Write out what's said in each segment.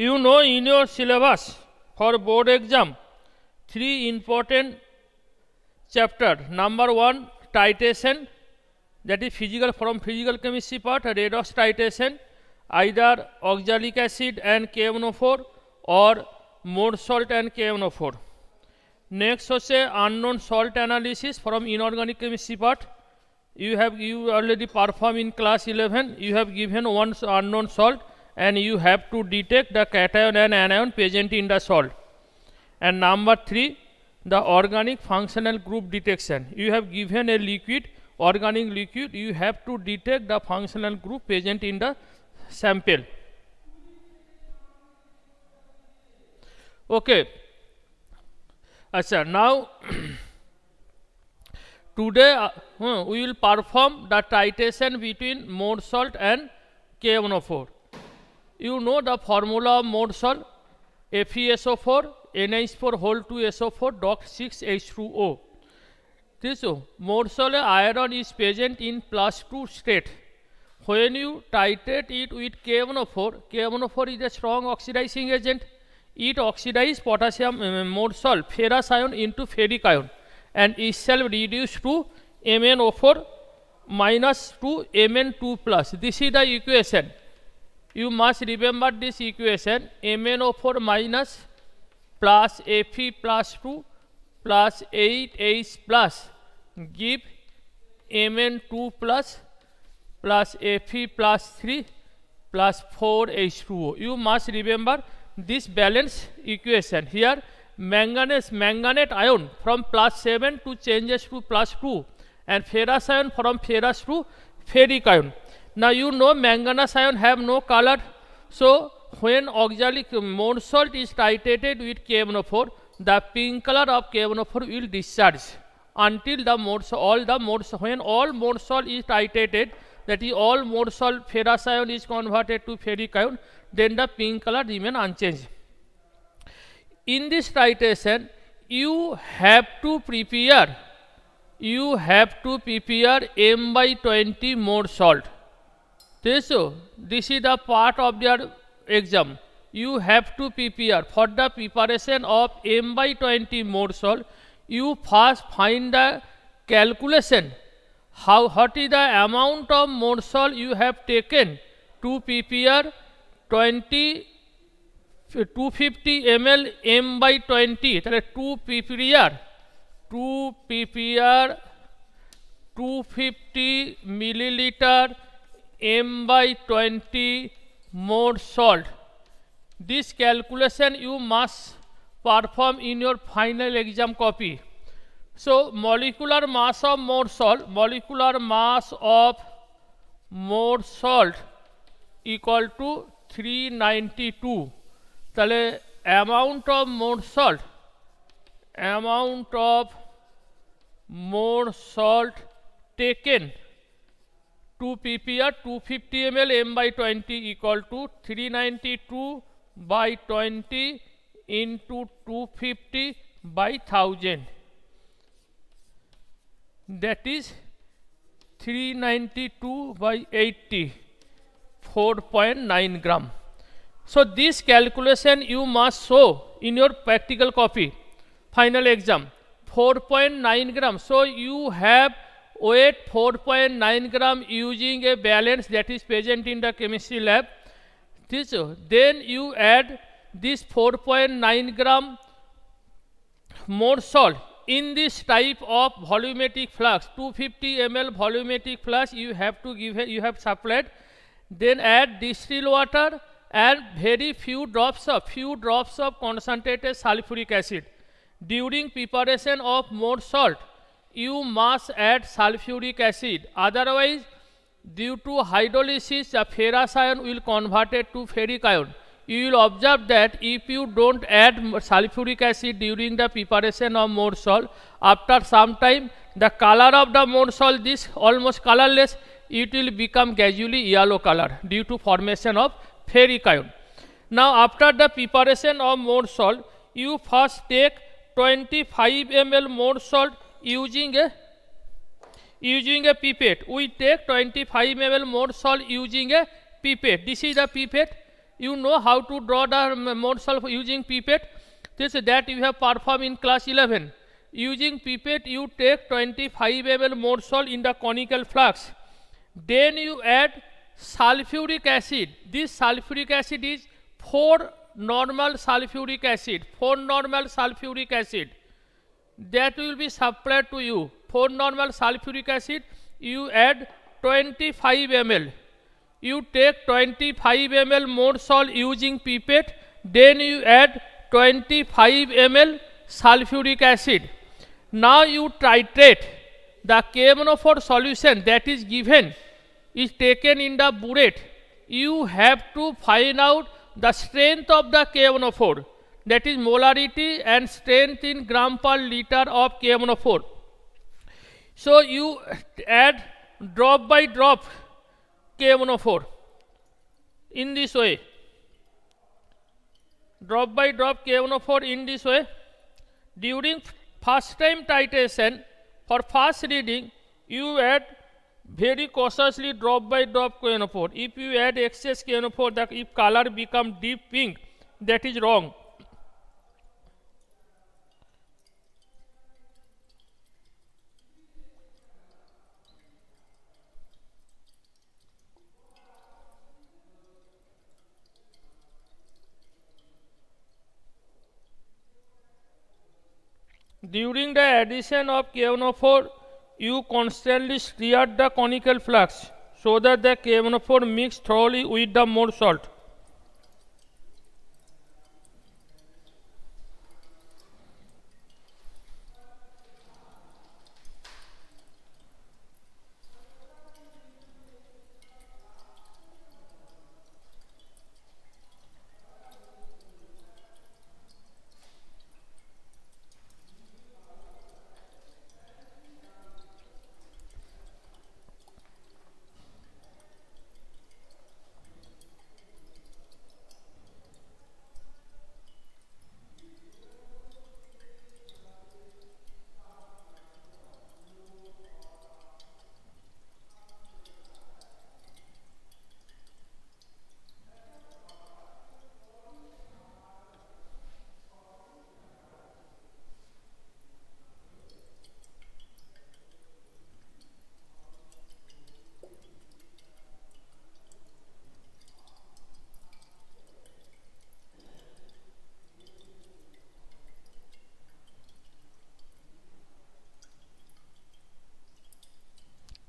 You know in your syllabus for board exam 3 important chapter. Number 1, titration, that is physical, from physical chemistry part, redox titration, either oxalic acid and KMnO4 or more salt and KMnO4. Next হচ্ছে unknown salt analysis from inorganic chemistry part. You already performed in class 11. You have given one unknown salt and you have to detect the cation and anion present in the salt. And number 3, the organic functional group detection. You have given a liquid, organic liquid, you have to detect the functional group present in the sample. Okay. Achha, now today we will perform the titration between more salt and KMnO4. You know the formula of more salt, FeSO4 NH4 whole 2 SO4 dot 6 H2O. This more salt iron is present in +2 state. When you titrate it with KMnO4, KMnO4 is a strong oxidizing agent. It oxidizes potassium more salt ferrous ion into ferric ion and itself reduced to MnO4 minus to Mn2 plus. This is the equation. You must remember this equation. MnO4 minus plus Fe plus 2 plus 8H plus give Mn2 plus plus Fe plus 3 plus 4H2O. You must remember this balance equation. Here manganate ion from +7 to changes to +2 and ferrous ion from ferrous to ferric ion. Now you know manganese ion have no color, so when oxalic more salt is titrated with KMnO4, the pink color of KMnO4 will discharge until the more when all more salt is titrated, that is all more salt ferrous ion is converted to ferric ion, then the pink color remain unchanged. In this titration you have to prepare M/20 more salt. This is the part of their exam. You have to prepare. For the preparation of M/20 more salt, you first find the calculation. What is the amount of more salt you have taken to prepare 250 ml M/20. To prepare 250 milliliter M/20 more salt. This calculation you must perform in your final exam copy. So molecular mass of more salt equal to 392. তাহলে amount of more salt taken to prepare 250 ml M/20 equal to 392 by 20 into 250 by 1000. That is 392 by 80, 4.9 gram. So this calculation you must show in your practical copy, final exam, 4.9 gram. So you have weight 4.9 gram using a balance that is present in the chemistry lab. Then you add this 4.9 gram more salt in this type of volumetric flux, 250 ml volumetric flux you have supplied. Then add distilled water and very few drops of concentrated sulfuric acid. During preparation of more salt, you must add sulfuric acid. Otherwise, due to hydrolysis, the ferrous ion will convert it to ferric ion. You will observe that if you don't add sulfuric acid during the preparation of more salt, after some time the color of the more salt is almost colorless. It will become gradually yellow color due to formation of ferric ion. Now after the preparation of more salt, you first take 25 ml more salt using a pipette. We take 25 ml more salt using a pipette. This is the pipette. You know how to draw the mode salt using pipette. This that you have performed in class 11. Using pipette, you take 25 ml mode salt in the conical flask. Then you add sulfuric acid. This sulfuric acid is 4 normal sulfuric acid. 4 normal sulfuric acid. That will be supplied to you. 4 normal sulfuric acid. You add 25 ml. You take 25 ml mode salt using pipette. Then you add 25 ml sulfuric acid. Now you titrate. The KMnO4 solution that is given is taken in the burette. You have to find out the strength of the KMnO4, that is molarity and strength in gram per liter of KMnO4. So you add drop by drop KMnO4 in this way. Drop by drop KMnO4 in this way. During first time titration, for first reading, you add very cautiously drop by drop KMnO4. If you add excess KMnO4, that if color become deep pink, that is wrong. During the addition of KMnO4, you constantly stir the conical flask so that the KMnO4 mix thoroughly with the mode salt.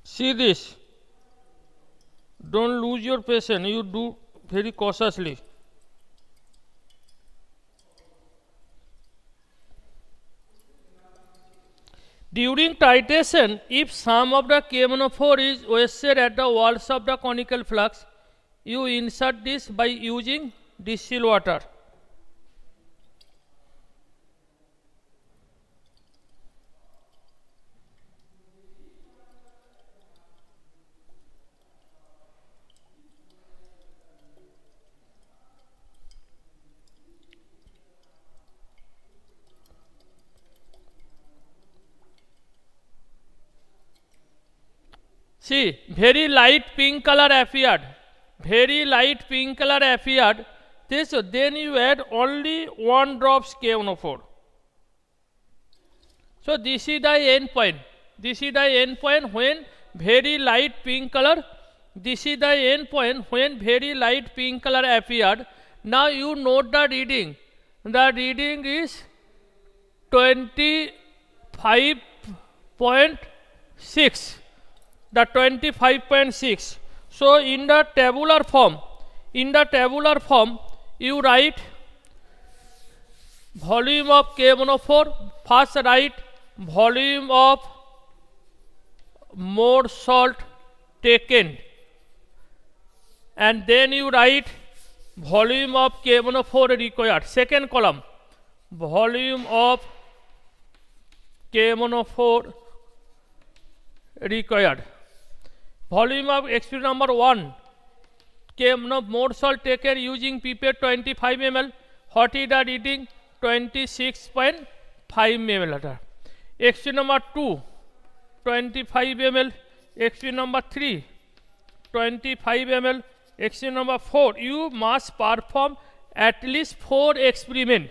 See this. Don't lose your patience. You do very cautiously. During titration, if some of the KMnO4 is wasted at the walls of the conical flux, you insert this by using distilled water. See, very light pink color appeared. Very light pink color appeared. This, then you add only 1 drop KMnO4. So this is the end point. This is the end point when very light pink color. This is the end point when very light pink color appeared. Now you note the reading. The reading is 25.6. The 25.6. So in the tabular form, you write volume of KMnO4. First write volume of mode salt taken, and then you write volume of KMnO4 required. Second column, volume of KMnO4 required. Volume of experiment number 1, KMnO mode salt taken using pipette 25 ml. What is the reading? 26.5 ml. Experiment number 2, 25 ml. Experiment number 3, 25 ml. Experiment number 4, you must perform at least 4 experiments.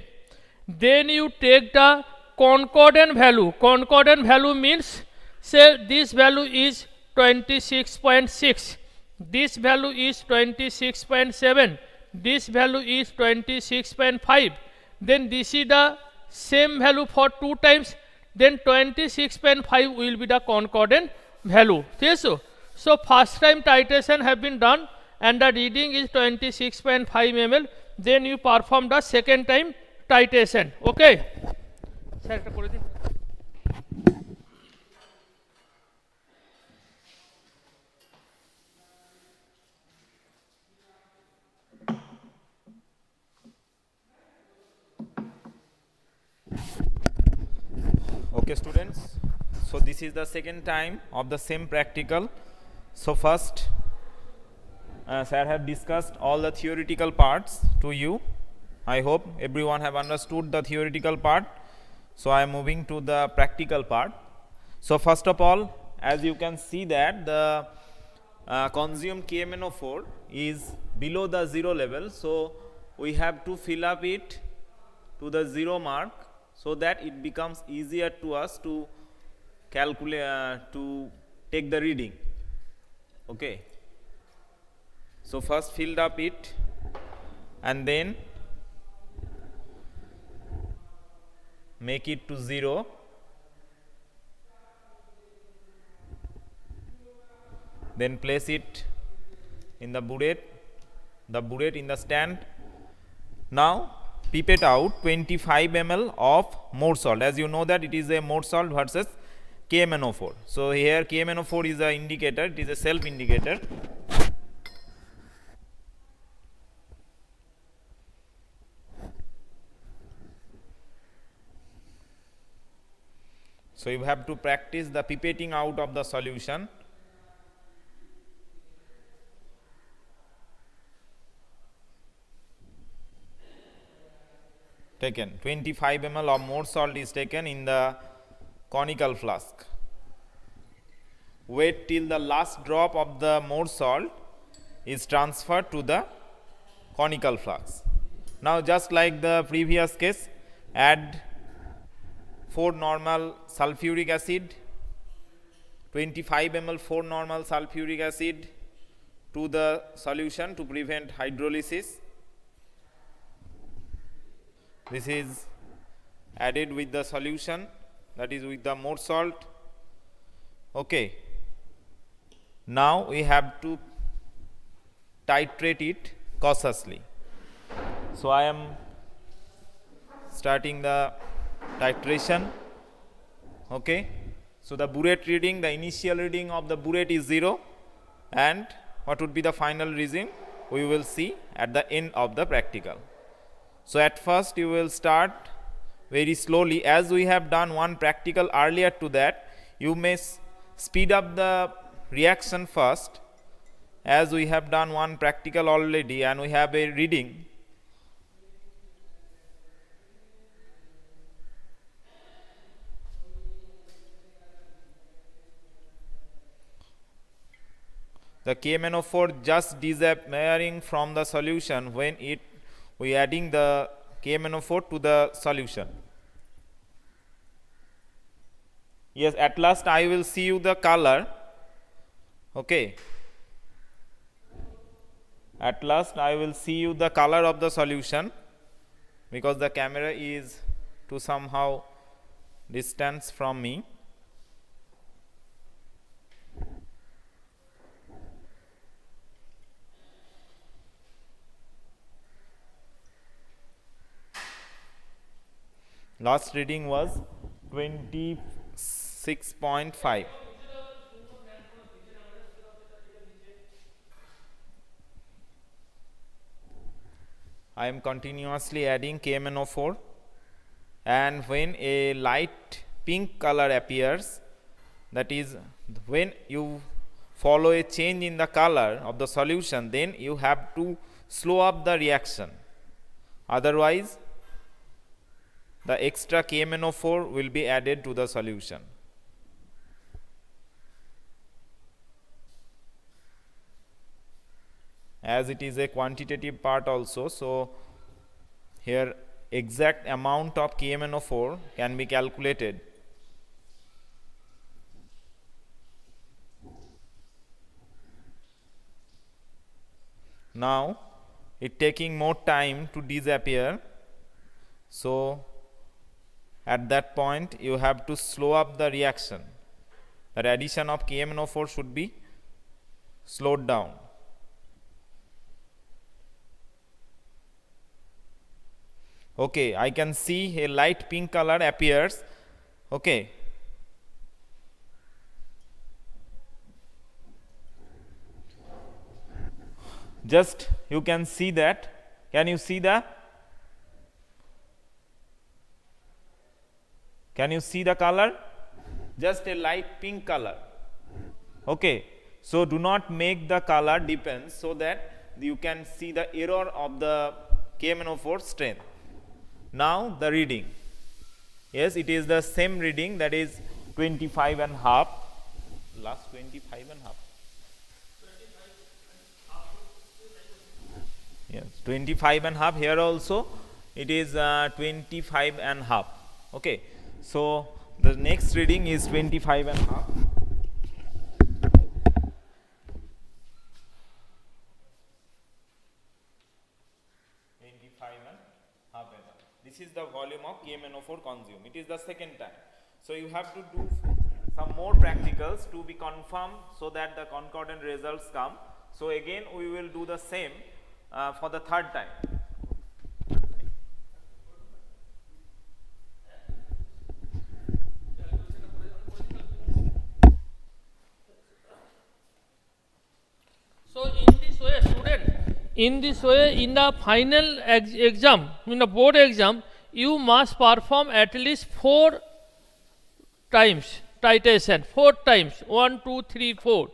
Then you take the concordant value. Concordant value means, say this value is 26.6, this value is 26.7, this value is 26.5, then this is the same value for 2 times, then 26.5 will be the concordant value. Yes, so first time titration have been done and the reading is 26.5 ml. Then you perform the second time titration. Okay. Okay students, so this is the second time of the same practical. So first sir have discussed all the theoretical parts to you. I hope everyone have understood the theoretical part. So I am moving to the practical part. So first of all, as you can see that the consumed KMnO4 is below the 0 level, so we have to fill up it to the 0 mark, so that it becomes easier to us to calculate to take the reading. Okay. So first filled up it and then make it to 0, then place it in the burette in the stand. Now pipette out 25 ml of more salt. As you know that it is a more salt versus KMnO4. So here KMnO4 is a indicator, it is a self indicator. So you have to practice the pipetting out of the solution. Taken 25 ml of more salt is taken in the conical flask. Wait till the last drop of the more salt is transferred to the conical flask. Now just like the previous case, add 4 normal sulfuric acid, 25 ml 4 normal sulfuric acid to the solution to prevent hydrolysis. This is added with the solution, that is with the more salt. Okay. Now we have to titrate it cautiously. So I am starting the titration. Okay. So the burette reading, the initial reading of the burette is 0, and what would be the final reading we will see at the end of the practical. So at first you will start very slowly, as we have done one practical earlier to that. You may speed up the reaction first, as we have done one practical already and we have a reading. The KMnO4 just disappearing from the solution when we adding the KMnO4 to the solution. Yes, at last I will see you the color. Okay. At last I will see you the color of the solution, because the camera is to somehow distance from me. Last reading was 26.5. I am continuously adding KMnO4, and when a light pink color appears, that is when you follow a change in the color of the solution, then you have to slow up the reaction. Otherwise the extra KMnO4 will be added to the solution. as it is a quantitative part also, so here exact amount of KMnO4 can be calculated. Now it taking more time to disappear, so at that point you have to slow up the reaction. The addition of KMnO4 should be slowed down. Okay, I can see a light pink color appears. Okay, just you can see that. Can you see the color? Just a light pink color. Okay, so do not make the color depend, so that you can see the error of the KMnO4 strength. Now the reading, yes, it is the same reading, that is 25.5, last 25.5. Yes, 25.5. Here also it is 25.5. Okay, so the next reading is 25.5. This is the volume of KMnO4 consumed. It is the second time. So you have to do some more practicals to be confirmed, so that the concordant results come. So again we will do the same for the third time. So in this way, student, in this way, in the final exam, in the board exam, you must perform at least 4 times titration, 4 times, 1, 2, 3, 4,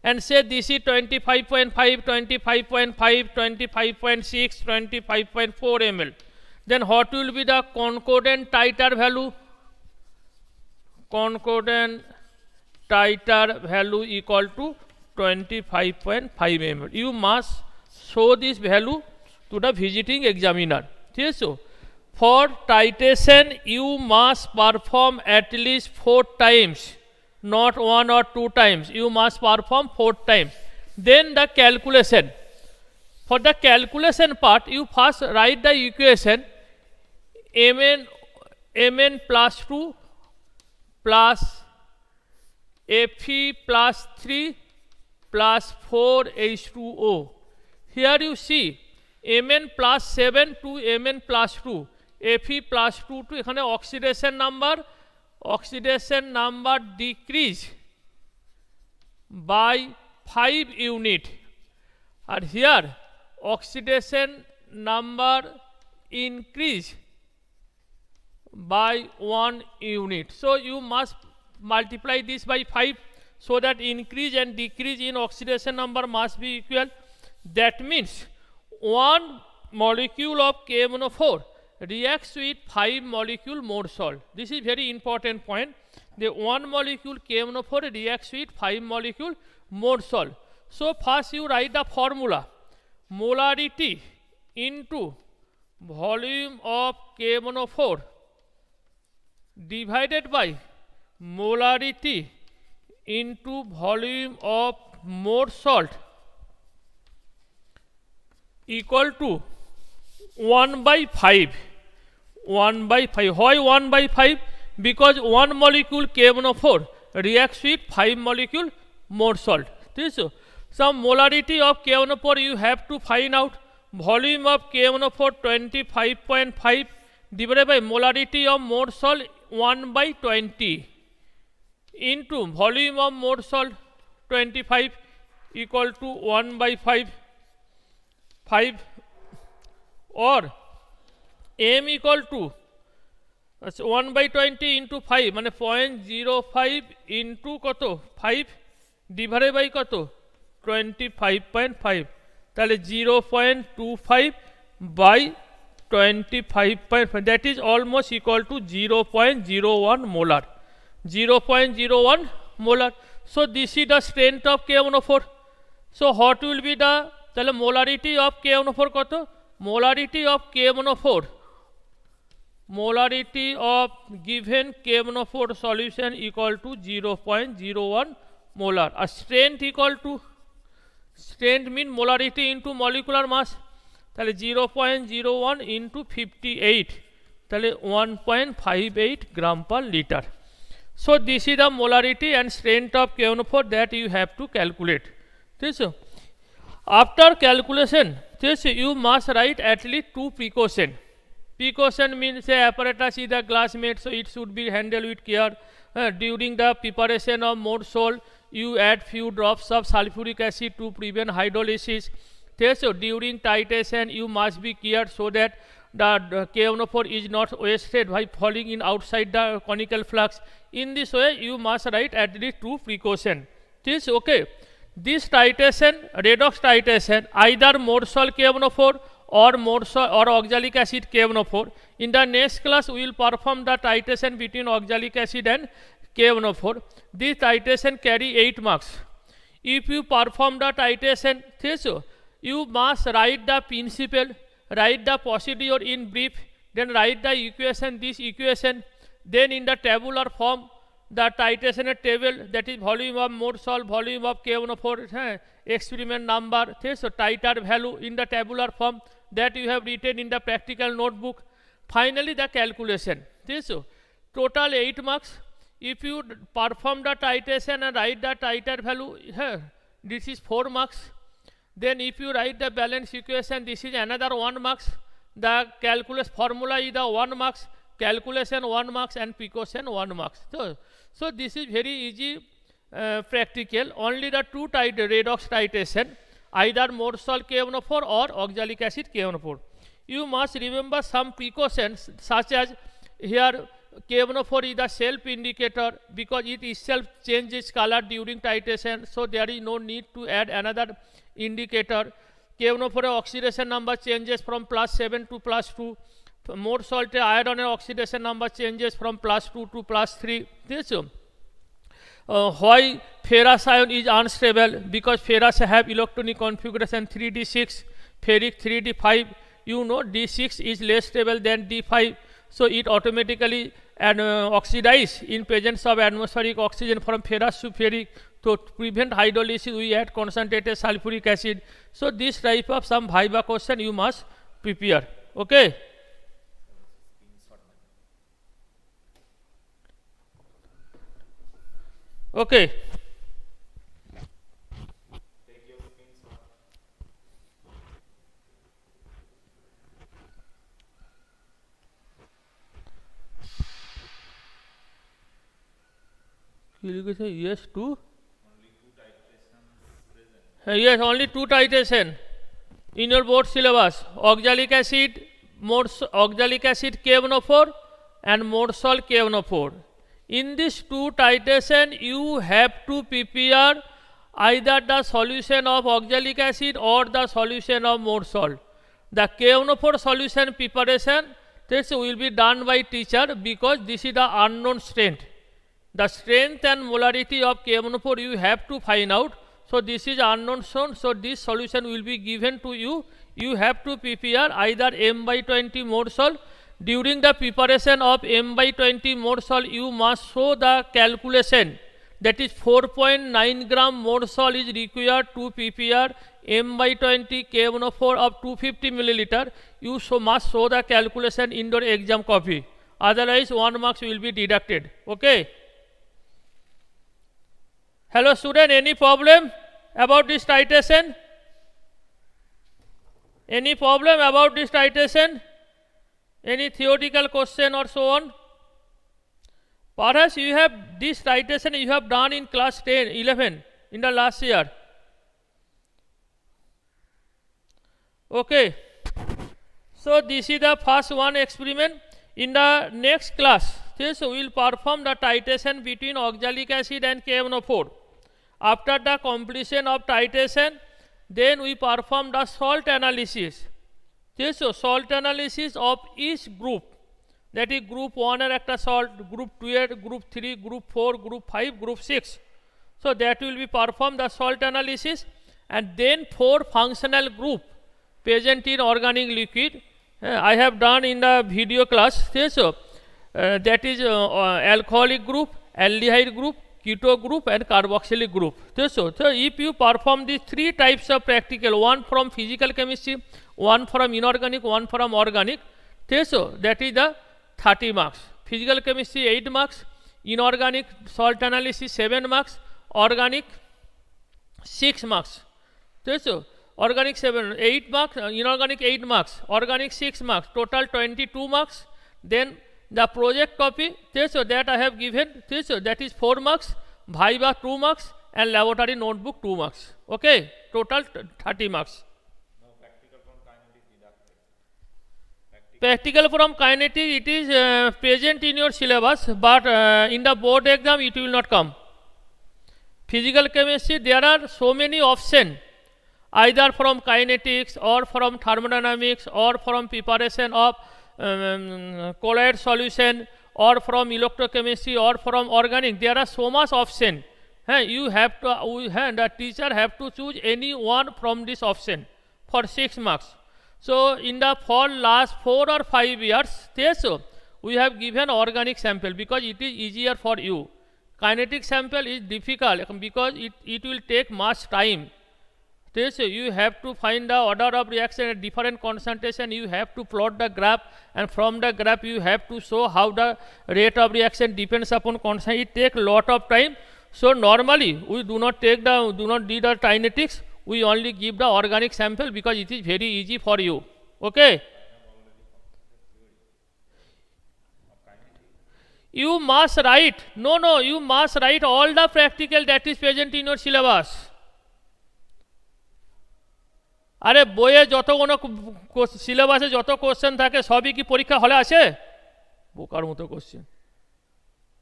and say this is 25.5, 25.5, 25.6, 25.4 ml. Then what will be the concordant titer value? Concordant titer value equal to 25.5 ml. You must show this value to the visiting examiner. Yes, so for titration you must perform at least 4 times, not 1 or 2 times. You must perform 4 times. Then the calculation. For the calculation part, you first write the equation Mn plus 2 plus Fe plus 3 plus 4H2O. Here you see Mn plus 7 to Mn plus 2, Fe plus 2 to এখানে oxidation number decrease by 5 unit, and here oxidation number increase by 1 unit. So you must multiply this by 5, so that increase and decrease in oxidation number must be equal. That means 1 molecule of KMnO4 reacts with 5 molecule more salt. This is very important point. The 1 molecule KMnO4 reacts with 5 molecule more salt. So first you write the formula, molarity into volume of KMnO4 divided by molarity into volume of more salt equal to 1 by 5. 1 by 5. Why 1 by 5? Because 1 molecule KMnO4 reacts with 5 molecule more salt. So some molarity of KMnO4 you have to find out. Volume of KMnO4 25.5 divided by molarity of more salt 1 by 20 into volume of more salt 25 equal to 1 by 5, or m equal to 1 by 20 into 5 মানে 0.05 into কত 5 divided by কত 25.5, তাহলে 0.25 by 25.5, that is almost equal to 0.01 molar. 0.01 molar. So this is the strength of KMnO4. So what will be the তাহলে molarity of KNO4 কত? Molarity of KNO4, molarity of given KNO4 solution equal to 0.01 molar. আর strength equal to, strength mean molarity into molecular mass, তাহলে 0.01 ইন্টু 58, তাহলে 1.58 gram per litre. So this is the molarity and strength of KNO4 that you have to calculate, ঠিক আছে। After calculation, ঠিক আছে, you must write at least 2 precaution. Precaution means a apparatus is a glass made, so it should be handled with care. During the preparation of more salt, you add few drops of sulfuric acid to prevent hydrolysis. So during titration, you must be care so that the KNO4 is not wasted by falling in outside the conical flux. In this way, you must write at least 2 precaution. This okay. This titration, redox titration, either more salt KNO4 or more salt or oxalic acid KNO4. In the next class, we will perform the titration between oxalic acid and KNO4. This titration carry 8 marks. If you perform the titration, you must write the principle, write the procedure in brief, then write the equation, this equation, then in the tabular form, the titration table, that is volume of more salt, volume of KNO4, experiment number, so titer value in the tabular form that you have written in the practical notebook. Finally, the calculation. So total 8 marks. If you perform the titration and write the titer value, this is 4 marks. Then if you write the balance equation, this is another 1 marks. The calculus formula is the 1 marks, calculation 1 marks, and precaution 1 marks. So this is very easy practical. Only the 2 redox titration, either more salt KNO4 or oxalic acid KNO4. You must remember some precautions, such as here KNO4 is the self indicator because it itself changes color during titration, so there is no need to add another indicator. KNO4 oxidation number changes from +7 to +2. More salt iron oxidation number changes from +2 to +3. Why ferrous ion is unstable? Because ferrous have electronic configuration 3d6, ferric 3d5. You know d6 is less stable than d5, so it automatically oxidize in presence of atmospheric oxygen from ferrous to ferric. To prevent hydrolysis, we add concentrated sulfuric acid. So this type of some viva question you must prepare. Okay. Okay. Yes, 2. Yes, only 2 titration in your board syllabus. Oxalic acid, oxalic acid KNO4 and more salt KNO4. In this 2 titration, you have to prepare either the solution of oxalic acid or the solution of more salt. The KNO4 solution preparation, this will be done by teacher because this is the unknown strength. The strength and molarity of KNO4 you have to find out. So this is unknown zone. So this solution will be given to you. You have to prepare either m/20 more salt. During the preparation of m/20 more salt, you must show the calculation. That is 4.9 gram more salt is required to prepare m/20 KNO4 of 250 milliliter. You must show the calculation in your exam copy. Otherwise, 1 marks will be deducted. Okay. Hello student, any problem about this titration? Any problem about this titration? Any theoretical question or so on? Perhaps you have this titration you have done in class 10, 11 in the last year. Okay. So this is the first one experiment. In the next class, we will perform the titration between oxalic acid and KNO4. After the completion of titration, then we perform the salt analysis. So salt analysis of each group, that is group 1 er ekta salt, group 2 er, group 3, group 4, group 5, group 6. So that will be perform the salt analysis, and then 4 functional group present in organic liquid. I have done in the video class. So that is alcoholic group, aldehyde group, keto group and carboxylic group. So if you perform these 3 types of practical, one from physical chemistry, one from inorganic, one from organic, so that is the 30 marks. Physical chemistry 8 marks, inorganic salt analysis 7 marks, organic 6 marks. So organic 8 marks, inorganic 8 marks, organic 6 marks, total 22 marks. Then the project copy, so that I have given, so that is 4 marks, viva 2 marks and laboratory notebook 2 marks. Okay, total 30 marks. Practical from kinetic, it is present in your syllabus, but in the board exam it will not come. Physical chemistry, there are so many options, either from kinetics or from thermodynamics or from preparation of colloid solution or from electrochemistry or from organic. There are so much option. You have to, the teacher have to choose any one from this option for 6 marks. So in the for last 4 or 5 years, so we have given organic sample because it is easier for you. Kinetic sample is difficult because it will take much time. So you have to find the order of reaction at different concentration, you have to plot the graph, and from the graph you have to show how the rate of reaction depends upon concentration. It takes lot of time. So normally we do not do the kinetics, we only give the organic sample because it is very easy for you. Okay. You must write, you must write all the practical that is present in your syllabus. আরে বইয়ে যতগুলো সিলেবাসে যত question থাকে সবই কি পরীক্ষা হলে আসে? বোকার মতো কোশ্চেন।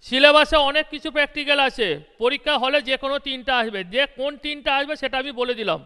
সিলেবাসে অনেক কিছু প্র্যাকটিক্যাল আছে, পরীক্ষা হলে যে কোনো 3টা আসবে, যে কোন 3টা আসবে সেটা আমি বলে দিলাম।